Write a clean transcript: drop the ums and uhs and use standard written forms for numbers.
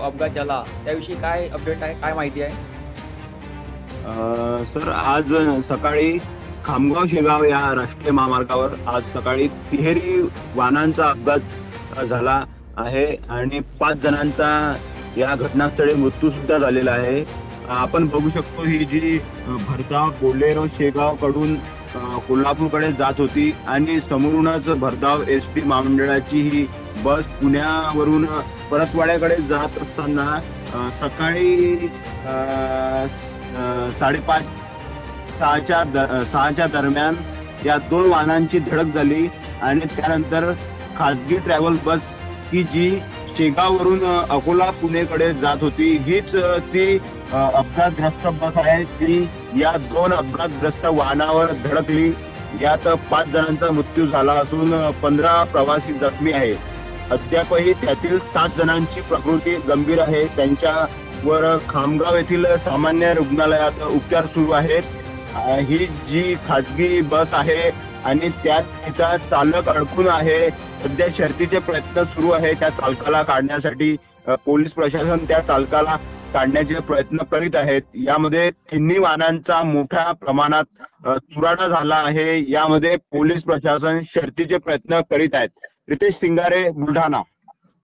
अपघात झाला त्याविषयी काय अपडेट आहे, काय माहिती आहे? सर, आज सकाळी खामगाव शेगाव या राष्ट्रीय महामार्गावर आज सकाळी तिहेरी वाहनांचा अपघात झाला आहे आणि 5 जणांचा या घटनास्थळी मृत्यू सुद्धा झालेला आहे. आपण बघू शकतो ही जी भरधाव बोलेरो शेगाव कडून कोल्हापूरकडे जात होती आणि समोरूनच भरधाव एसटी महामंडळाची ही बस पुण्यावरून परतवाड्याकडे जात असताना सकाळी 5:30 6च्या दरम्यान या 2 वाहनांची धडक झाली आणि त्यानंतर खासगी ट्रॅव्हल बस की जी शेगाववरून अकोला पुणेकडे जात होती, हीच ती अपघातग्रस्त बस आहे. ती या 2 अपघातग्रस्त वाहनावर धडकली. यात 5 जणांचा मृत्यू झाला असून 15 प्रवासी जखमी आहेत. अद्यापही त्यातील 7 जणांची प्रकृती गंभीर आहे. त्यांच्यावर खामगाव येथील सामान्य रुग्णालयात उपचार सुरू आहेत. ही जी खाजगी बस आहे आणि त्यात तिचा चालक अडकून आहे. सध्या शर्थीचे प्रयत्न सुरू आहे त्या चालकाला काढण्यासाठी. पोलीस प्रशासन त्या चालकाला काढण्याचे प्रयत्न करीत आहेत. यामध्ये तिन्ही वाहनांचा मोठ्या प्रमाणात चुराडा झाला आहे. यामध्ये पोलीस प्रशासन शर्थीचे प्रयत्न करीत आहेत. रितेश सिंगारे, बुलढाणा.